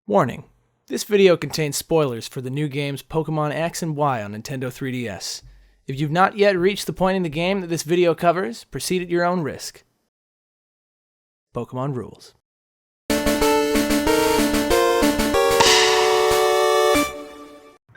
Warning, this video contains spoilers for the new games Pokemon X and Y on Nintendo 3DS. If you've not yet reached the point in the game that this video covers, proceed at your own risk. Pokemon rules.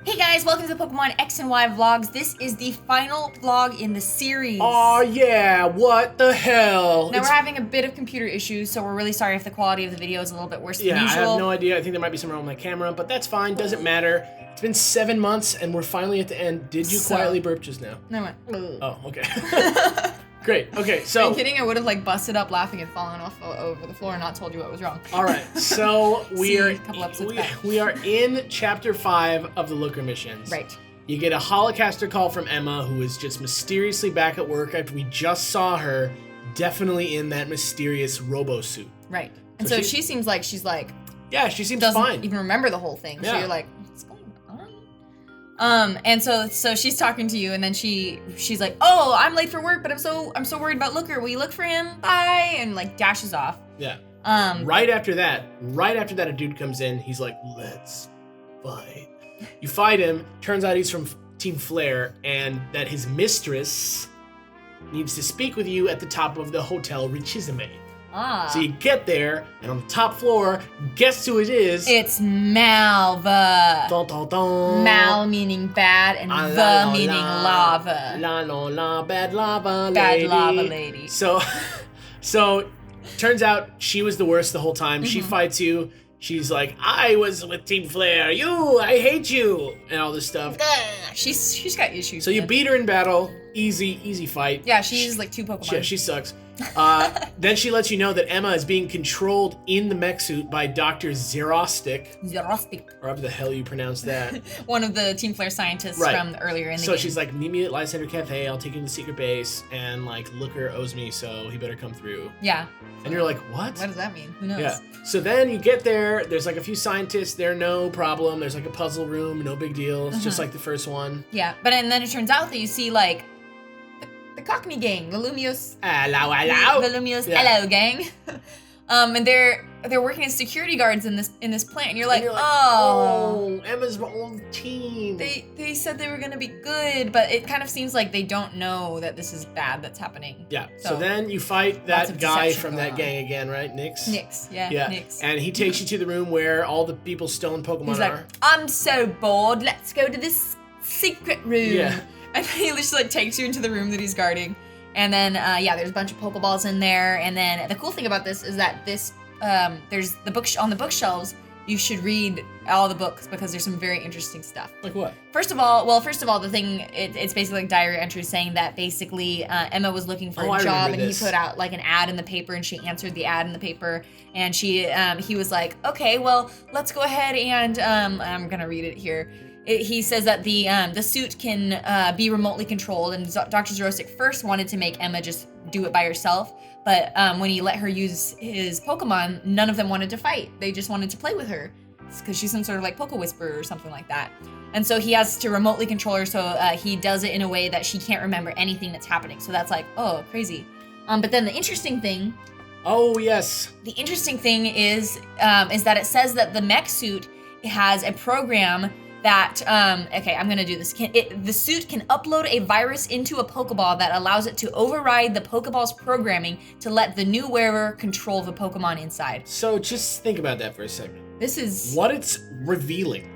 Hey guys, welcome to the Pokemon X and Y vlogs. This is the final vlog in the series. Oh yeah, what the hell? Now we're having a bit of computer issues, so we're really sorry if the quality of the video is a little bit worse than usual. I have no idea. I think there might be something wrong with my camera, but that's fine. Doesn't matter. It's been 7 months, and we're finally at the end. Did you quietly burp just now? No, I went. Oh, okay. Great. Okay, so. Are you kidding? I would have busted up laughing and fallen off over the floor and not told you what was wrong. All right, so we are in chapter 5 of the Looker missions. Right. You get a holocaster call from Emma, who is just mysteriously back at work after we just saw her, definitely in that mysterious robo suit. Right. And so she seems like she's like. Yeah, she seems doesn't fine. Even remember the whole thing. Yeah. So you're like, what's going on? And so she's talking to you, and then she's like, oh, I'm late for work, but I'm so worried about Looker. Will you look for him? Bye, and dashes off. Yeah. Right after that, a dude comes in. He's like, let's fight. You fight him. Turns out he's from Team Flare, and that his mistress needs to speak with you at the top of the Hotel Richizime. Ah. So you get there, and on the top floor, guess who it is? It's Malva. Dun, dun, dun. Mal meaning bad, and the meaning lava. La la la, bad lava lady. Bad lava lady. So turns out she was the worst the whole time. Mm-hmm. She fights you. She's like, I was with Team Flare. I hate you, and all this stuff. She's got issues. So you beat her in battle. Easy fight. Yeah, she's like 2 Pokemon. Yeah, she sucks. Then she lets you know that Emma is being controlled in the mech suit by Dr. Zerostic. Or however the hell you pronounce that. One of the Team Flare scientists from earlier in the game. So she's like, meet me at Lysander Cafe, I'll take you to the secret base, and Looker owes me, so he better come through. Yeah. And you're like, what? What does that mean? Who knows? Yeah. So then you get there, there's a few scientists, they're no problem, there's a puzzle room, no big deal, it's just like the first one. Yeah, and then it turns out that you see the Cockney gang, the Lumios. Hello. The Lumios hello gang. And they're working as security guards in this plant, and you're like, oh, Emma's old team. They said they were gonna be good, but it kind of seems like they don't know that this is bad that's happening. Yeah. So then you fight that guy from that gang again, right? Nix, yeah. Nix. And he takes you to the room where all the people's stolen Pokemon He's like, are. I'm so bored. Let's go to this secret room. Yeah. And he just takes you into the room that he's guarding. And then, there's a bunch of Pokeballs in there. And then the cool thing about this is that there's the book on the bookshelves. You should read all the books because there's some very interesting stuff. Like what? First of all, the thing, it's basically diary entries saying that basically Emma was looking for a job, and he put out an ad in the paper, and she answered the ad in the paper, and he was like, okay, well, let's go ahead and I'm gonna read it here. He says that the suit can be remotely controlled, and Dr. Zerostic first wanted to make Emma just do it by herself, but when he let her use his Pokemon, none of them wanted to fight. They just wanted to play with her, because she's some sort of Poke Whisperer or something like that. And so he has to remotely control her, so he does it in a way that she can't remember anything that's happening. So that's oh, crazy. But then the interesting thing... Oh, yes. The interesting thing is that it says that the mech suit has a program that, I'm gonna do this. The suit can upload a virus into a Pokeball that allows it to override the Pokeball's programming to let the new wearer control the Pokemon inside. So just think about that for a second. This is... What it's revealing,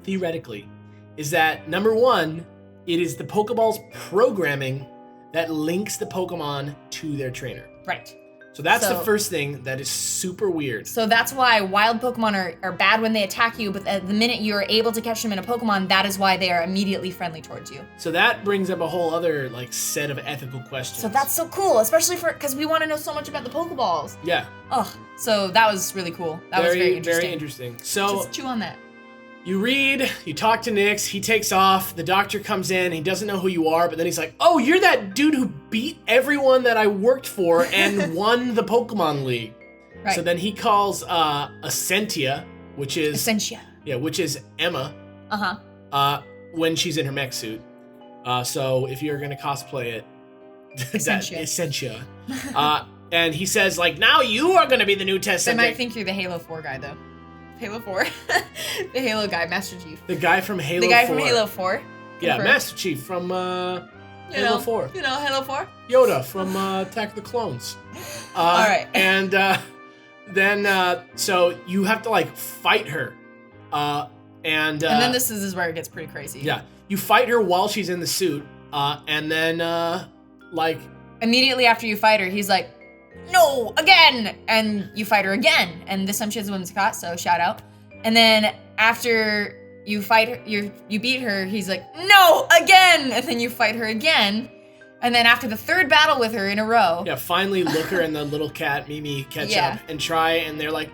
theoretically, is that, number one, it is the Pokeball's programming that links the Pokemon to their trainer. Right. So that's the first thing that is super weird. So that's why wild Pokemon are bad when they attack you, but the minute you're able to catch them in a Pokemon, that is why they are immediately friendly towards you. So that brings up a whole other set of ethical questions. So that's so cool, especially because we want to know so much about the Pokeballs. Yeah. Oh, so that was really cool. That was very interesting. Very interesting. So just chew on that. You read, you talk to Nix, he takes off, the doctor comes in, he doesn't know who you are, but then he's like, oh, you're that dude who beat everyone that I worked for and won the Pokemon League. Right. So then he calls Essentia, which is... Yeah, which is Emma. Uh-huh. When she's in her mech suit. So if you're going to cosplay it, Essentia. And he says, now you are going to be the new test subject. They might think you're the Halo 4 guy, though. Halo 4. The Halo guy, Master Chief. The guy from Halo 4. The guy from Halo 4. Yeah, Master Chief from Halo 4. You know Halo 4? Yoda from Attack of the Clones. All right. And then, so you have to, like, fight her. And then this is where it gets pretty crazy. Yeah. You fight her while she's in the suit. And then, like... Immediately after you fight her, he's like, no, again! And you fight her again. And this time she has a women's cut, so shout out. And then after you fight her, you beat her, he's like, no, again! And then you fight her again. And then after the third battle with her in a row. Yeah, finally Looker and the little cat, Mimi, catch up and try, and they're like,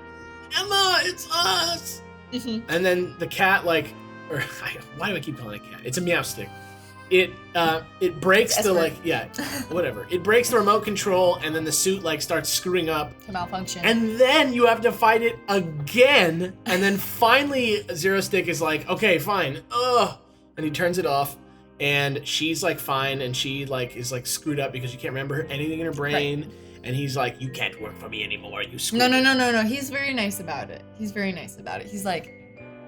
Emma, it's us! Mm-hmm. And then the cat, like, or why do I keep calling it a cat? It's a meow stick. It breaks the, like, whatever. It breaks the remote control, and then the suit, like, starts screwing up. To malfunction. And then you have to fight it again, and then finally Zero Stick is like, okay, fine, ugh. And he turns it off, and she's, like, fine, and she, like, is, like, screwed up because you can't remember anything in her brain. Right. And he's like, you can't work for me anymore, you screwed up. No. He's very nice about it. He's like,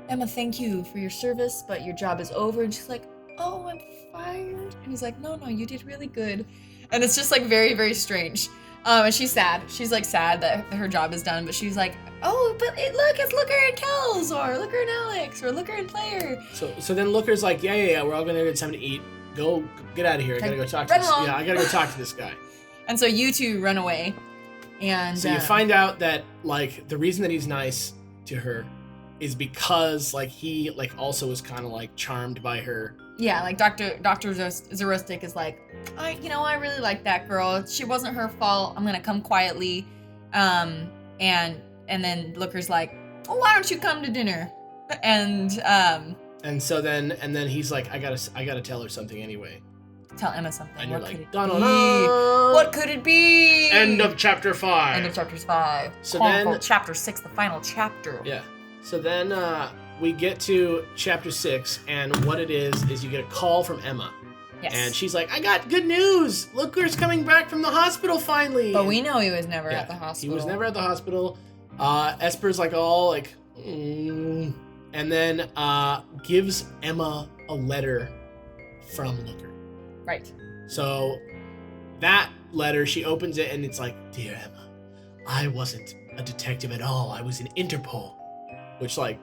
Emma, thank you for your service, but your job is over. And she's like, oh, I'm fired. And he's like, no, you did really good. And it's just, like, very, very strange. And she's sad. She's, like, sad that her job is done, but she's like, oh, but look, it's Looker and Kells, or Looker and Alex, or Looker and Player. So then Looker's like, yeah, we're all gonna get something to eat. Go, get out of here. I gotta go talk to this. Yeah, I gotta go talk to this guy. And so you two run away, and so you find out that, like, the reason that he's nice to her is because, like, he, like, also was kind of, like, charmed by her. Yeah, like Dr. Zerostic is like, I really like that girl. She wasn't her fault. I'm gonna come quietly, and then Looker's like, well, why don't you come to dinner? And so then he's like, I gotta tell her something anyway. Tell Emma something. And you're like, what could it be? End of chapter 5. End of chapter 5. So then chapter 6, the final chapter. Yeah. So then we get to chapter 6, and what it is you get a call from Emma. Yes. And she's like, I got good news. Looker's coming back from the hospital finally. But we know he was never at the hospital. He was never at the hospital. Esper's like all like, and then gives Emma a letter from Looker. Right. So that letter, she opens it and it's like, Dear Emma, I wasn't a detective at all. I was in Interpol. Which, like,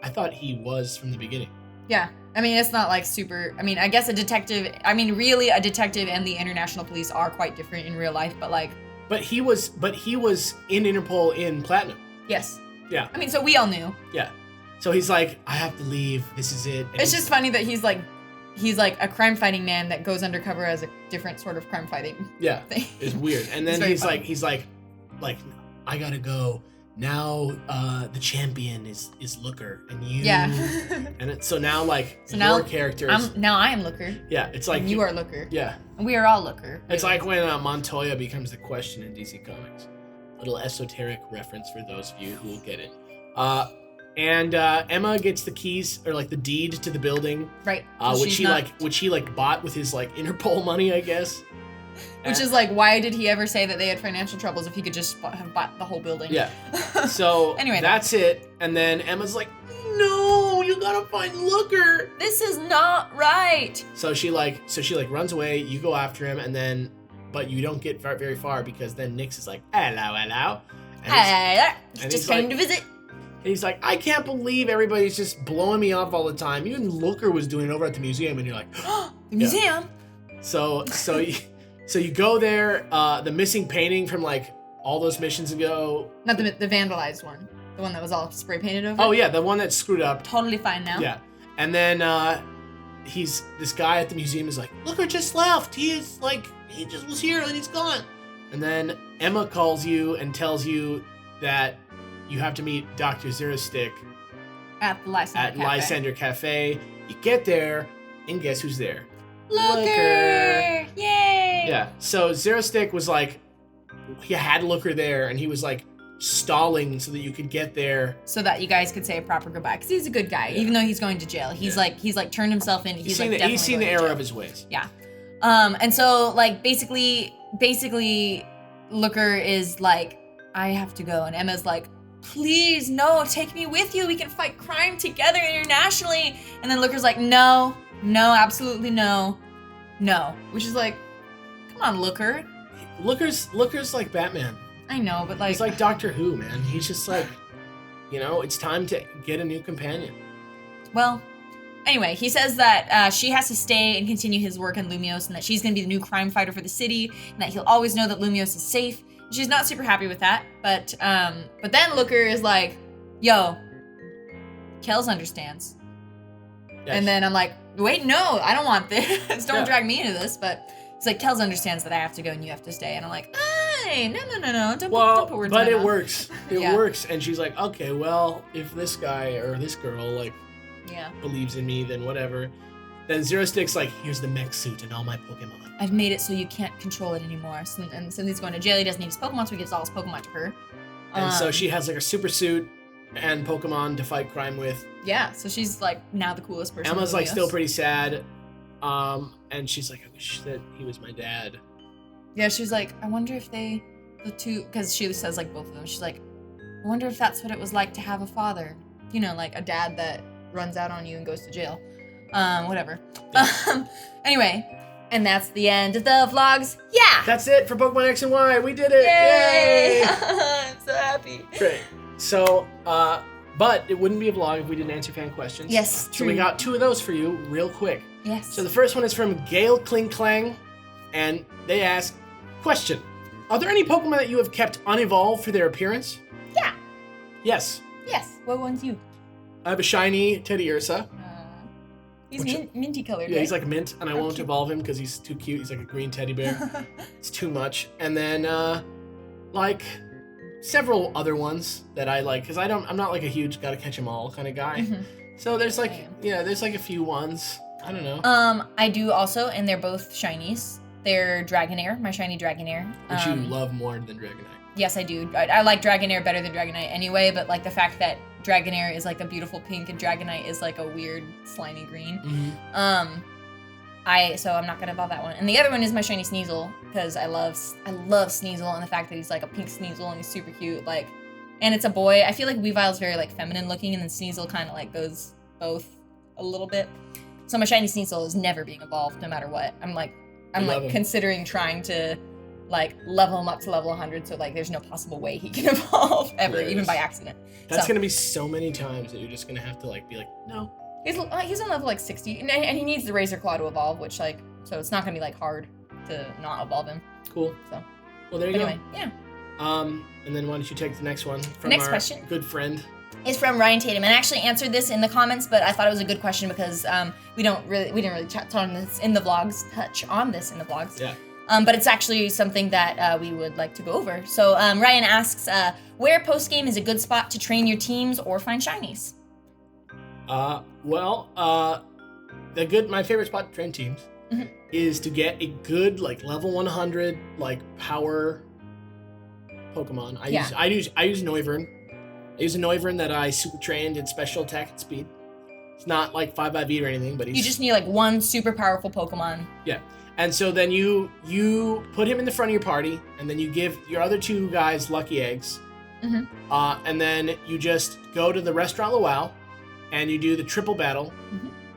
I thought he was from the beginning. Yeah. I mean, it's not like super, I mean, I guess really a detective and the international police are quite different in real life, but like. But he was in Interpol in Platinum. Yes. Yeah. I mean, so we all knew. Yeah. So he's like, I have to leave. This is it. And it's just funny that he's like a crime fighting man that goes undercover as a different sort of crime fighting thing. It's weird. And then he's like, I gotta go. Now the champion is Looker, and you. Yeah. And so now your character is. Now I am Looker. Yeah, it's like. And you are Looker. Yeah. And we are all Looker. It's like when Montoya becomes the Question in DC Comics. Little esoteric reference for those of you who will get it. And Emma gets the keys, or like the deed to the building. Right. Which he bought with his like Interpol money, I guess. Which is like, why did he ever say that they had financial troubles if he could just have bought the whole building? Yeah. So anyway, that's it. And then Emma's like, no, you gotta find Looker. This is not right. So she runs away. You go after him, but you don't get very far because then Nix is like, hello. And just came to visit. And he's like, I can't believe everybody's just blowing me off all the time. Even Looker was doing it over at the museum, and you're like, the museum. So you go there, the missing painting from like all those missions ago. Not the vandalized one. The one that was all spray painted over. Oh yeah, the one that's screwed up. Totally fine now. Yeah. And then this guy at the museum is like, Looker just left. He just was here and he's gone. And then Emma calls you and tells you that you have to meet Dr. Zerostic at the Lysander Cafe. You get there, and guess who's there? Looker! Yay! Yeah, so Zerostic was like, he had Looker there, and he was like stalling so that you could get there. So that you guys could say a proper goodbye, because he's a good guy, even though he's going to jail. He's like turned himself in. He's seen the error of his ways. Yeah. And so like basically Looker is like, I have to go, and Emma's like, please, no, take me with you. We can fight crime together internationally. And then Looker's like, no, absolutely no. Which is like, come on, Looker. Looker's like Batman. I know, but like... He's like Doctor Who, man. He's just like, it's time to get a new companion. Well, anyway, he says that she has to stay and continue his work in Lumios and that she's going to be the new crime fighter for the city and that he'll always know that Lumios is safe. She's not super happy with that, but then Looker is like, yo, Kels understands. Yes. And then I'm like, wait, no, I don't want this. Don't drag me into this. But it's like, Kels understands that I have to go and you have to stay. And I'm like, hey, no. Don't put words in my mouth. But it works. It works. And she's like, okay, well, if this guy or this girl, like, believes in me, then whatever. Then Zero Stick's like, here's the mech suit and all my Pokemon. I've made it so you can't control it anymore. And since he's going to jail, he doesn't need his Pokemon, so he gives all his Pokemon to her. And so she has like a super suit and Pokemon to fight crime with. Yeah, so she's like now the coolest person. Emma's like still pretty sad. And she's like, I wish that he was my dad. Yeah, she's like, I wonder if the two, because she says like both of them. She's like, I wonder if that's what it was like to have a father. Like a dad that runs out on you and goes to jail. Whatever. Yeah. Anyway, and that's the end of the vlogs. Yeah! That's it for Pokemon X and Y. We did it! Yay! I'm so happy. Great. So, but it wouldn't be a vlog if we didn't answer fan questions. Yes, true. So we got 2 of those for you real quick. Yes. So the first one is from Gale Kling Klang, and they ask, question, are there any Pokemon that you have kept unevolved for their appearance? Yeah. Yes. Yes. What one's you? I have a shiny Teddy Ursa. He's minty colored. Yeah, he's like mint, and I won't evolve him because he's too cute. He's like a green teddy bear. It's too much. And then, like, several other ones that I like, because I'm not like a huge gotta catch 'em all kind of guy. Mm-hmm. So there's like, there's like a few ones. I don't know. I do also, and they're both shinies. They're Dragonair, my shiny Dragonair. Which you love more than Dragonite. Yes, I do. I like Dragonair better than Dragonite anyway, but like the fact that Dragonair is like a beautiful pink and Dragonite is like a weird slimy green. Mm-hmm. So I'm not gonna evolve that one. And the other one is my shiny Sneasel, because I love Sneasel and the fact that he's like a pink Sneasel and he's super cute. Like, and it's a boy. I feel like Weavile's very like feminine looking, and then Sneasel kind of like goes both a little bit. So my shiny Sneasel is never being evolved, no matter what. I'm like considering trying to like level him up to level 100, so like there's no possible way he can evolve ever, even by accident. That's gonna be so many times that you're just gonna have to like be like, no. He's on level like 60, and he needs the Razor Claw to evolve, which like, so it's not gonna be like hard to not evolve him. Cool. So. Well, there you go. Yeah. And then why don't you take the next one from next our question good friend? Is from Ryan Tatum, and I actually answered this in the comments, but I thought it was a good question because we didn't really touch on this in the vlogs. Yeah. But it's actually something that we would like to go over. So Ryan asks, where Postgame is a good spot to train your teams or find shinies? My favorite spot to train teams is to get a good like level 100 like power Pokemon. I use Noivern. I use a Noivern that I super trained in special attack and speed. It's not like 5-5 or anything, but you just need like one super powerful Pokemon. Yeah. And so then you put him in the front of your party, and then you give your other 2 guys lucky eggs. Mm-hmm. And then you just go to the Restaurant Luau, and you do the triple battle,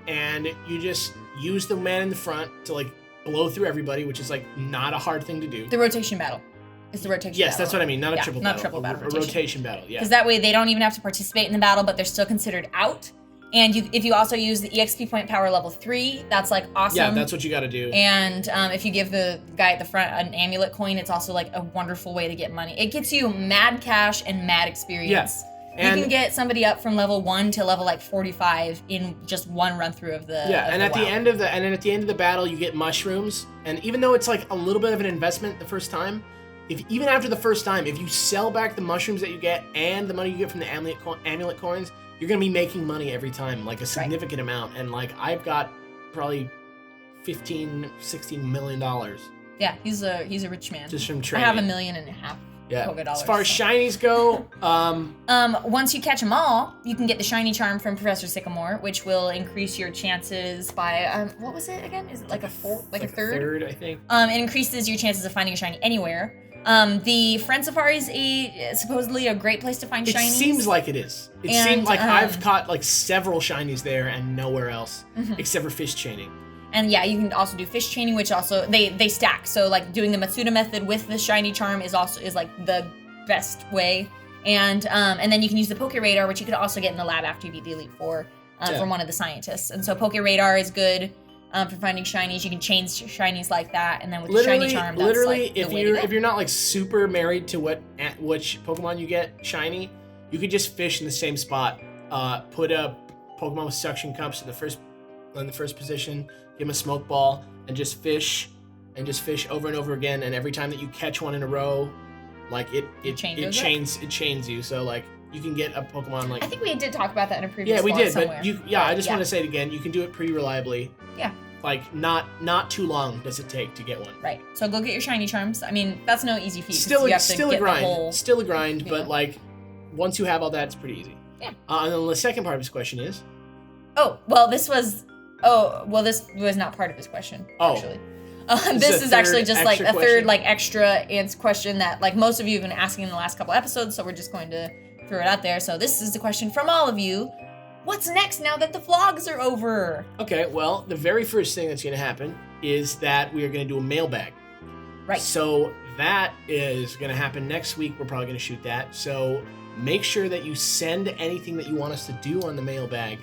and you just use the man in the front to like blow through everybody, which is like not a hard thing to do. The rotation battle. It's the rotation battle. Yes, that's what I mean. Not a triple battle. Not triple battle. A rotation battle, yeah. Because that way they don't even have to participate in the battle, but they're still considered out. And if you also use the EXP point power level 3, that's like awesome. Yeah, that's what you got to do. And if you give the guy at the front an amulet coin, it's also like a wonderful way to get money. It gets you mad cash and mad experience. Yes. Yeah. You can get somebody up from level 1 to level like 45 in just one run through of the at the end of the battle you get mushrooms, and even though it's like a little bit of an investment the first time, even after the first time, if you sell back the mushrooms that you get and the money you get from the amulet coins, you're gonna be making money every time, like a significant amount. And like I've got probably $15-16 million. Yeah, he's a rich man. Just from training. I have $1.5 million. Yeah. As far as shinies go, once you catch them all, you can get the shiny charm from Professor Sycamore, which will increase your chances by what was it again? Is it like a third? Third, I think. It increases your chances of finding a shiny anywhere. The Friend Safari is supposedly a great place to find shinies. It seems like it is. It seems like I've caught like several shinies there and nowhere else except for fish chaining. And yeah, you can also do fish chaining, which also they stack. So like doing the Matsuda method with the shiny charm is like the best way. And then you can use the Poke Radar, which you could also get in the lab after you beat the Elite Four from one of the scientists. And so Poke Radar is good for finding shinies. You can chain shinies like that, and then with the shiny charm, that's like the way to go. If you're not like super married to which Pokemon you get shiny, you could just fish in the same spot. Put a Pokemon with suction cups in the first position, give him a smoke ball, and just fish over and over again. And every time that you catch one in a row, like it chains you. So like you can get a Pokemon like. I think we did talk about that in a previous. Yeah, we did, somewhere. but I just want to say it again. You can do it pretty reliably. Yeah. Like not too long does it take to get one. Right. So go get your shiny charms. I mean, that's no easy feat. Still a grind. Still a grind, yeah. But like once you have all that, it's pretty easy. Yeah. And then the second part of his question is. This was not part of his question. Actually. This is actually just like a third like extra question that like most of you have been asking in the last couple episodes. So we're just going to throw it out there. So this is the question from all of you. What's next now that the vlogs are over? Okay, well, the very first thing that's going to happen is that we are going to do a mailbag. Right. So that is going to happen next week. We're probably going to shoot that. So make sure that you send anything that you want us to do on the mailbag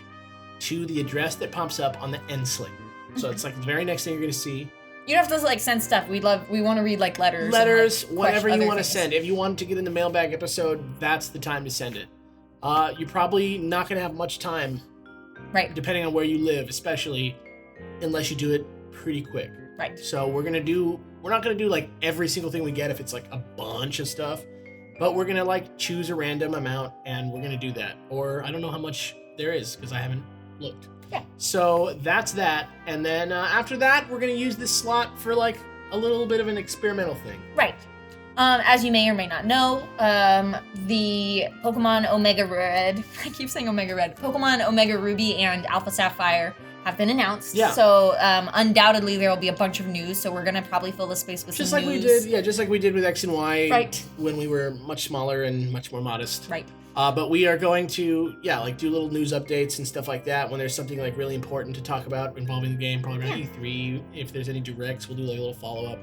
to the address that pops up on the end slate. So it's like the very next thing you're going to see. You don't have to like send stuff. We want to read like letters. Letters, and, like, whatever you want to send. If you want to get in the mailbag episode, that's the time to send it. You're probably not going to have much time, right? Depending on where you live, especially unless you do it pretty quick, right? So we're not going to do like every single thing we get if it's like a bunch of stuff, but we're going to like choose a random amount and we're going to do that. Or I don't know how much there is because I haven't looked. Yeah. So that's that, and then after that, we're going to use this slot for like a little bit of an experimental thing. Right. As you may or may not know, the Pokemon Omega Red, I keep saying Omega Red, Pokemon Omega Ruby and Alpha Sapphire have been announced. Yeah. So undoubtedly there will be a bunch of news, so we're going to probably fill the space with just some like news. just like we did with X and Y, right, when we were much smaller and much more modest. Right. But we are going to, do little news updates and stuff like that when there's something like really important to talk about involving the game, probably around E3. If there's any directs, we'll do like a little follow-up.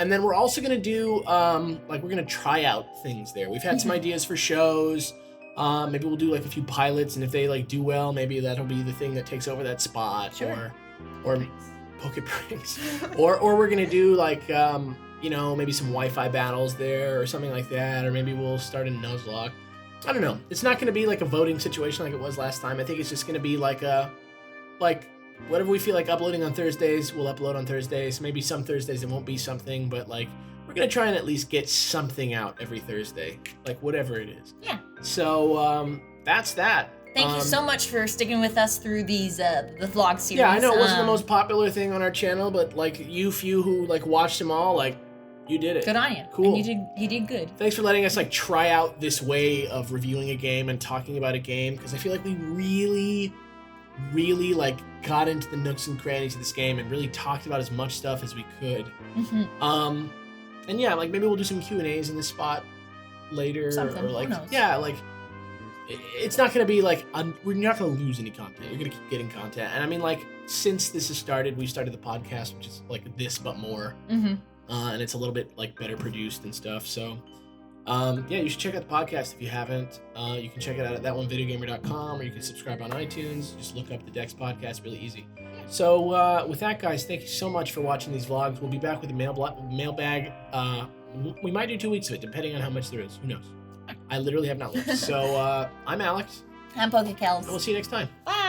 And then we're also going to do, we're going to try out things there. We've had some ideas for shows. Maybe we'll do like a few pilots, and if they like do well, maybe that'll be the thing that takes over that spot. Sure. Or Poke Pranks. or we're going to do like, maybe some Wi-Fi battles there or something like that. Or maybe we'll start a Nuzlocke. I don't know. It's not going to be like a voting situation like it was last time. I think it's just going to be like whatever we feel like uploading on Thursdays, we'll upload on Thursdays. Maybe some Thursdays it won't be something, but like we're going to try and at least get something out every Thursday, like whatever it is. Yeah. So that's that. Thank you so much for sticking with us through these the vlog series. Yeah, I know it wasn't the most popular thing on our channel, but like you few who like watched them all, like you did it. Good on you. Cool. And you did good. Thanks for letting us like try out this way of reviewing a game and talking about a game, because I feel like we really like got into the nooks and crannies of this game and really talked about as much stuff as we could. Mm-hmm. And yeah, like maybe we'll do some Q&As in this spot later. Something. Or like, who knows? yeah, like it's not going to be like, we're not going to lose any content. You're going to keep getting content. And I mean, like, since this has started, we started the podcast, which is like this, but more. Mm-hmm. And it's a little bit like better produced and stuff. So, you should check out the podcast if you haven't. You can check it out at thatonevideogamer.com, or you can subscribe on iTunes. Just look up the Dex podcast, really easy. So, with that, guys, thank you so much for watching these vlogs. We'll be back with a mailbag. We might do 2 weeks of it, depending on how much there is. Who knows? I literally have not looked. So, I'm Alex. I'm PokeKels. And we'll see you next time. Bye.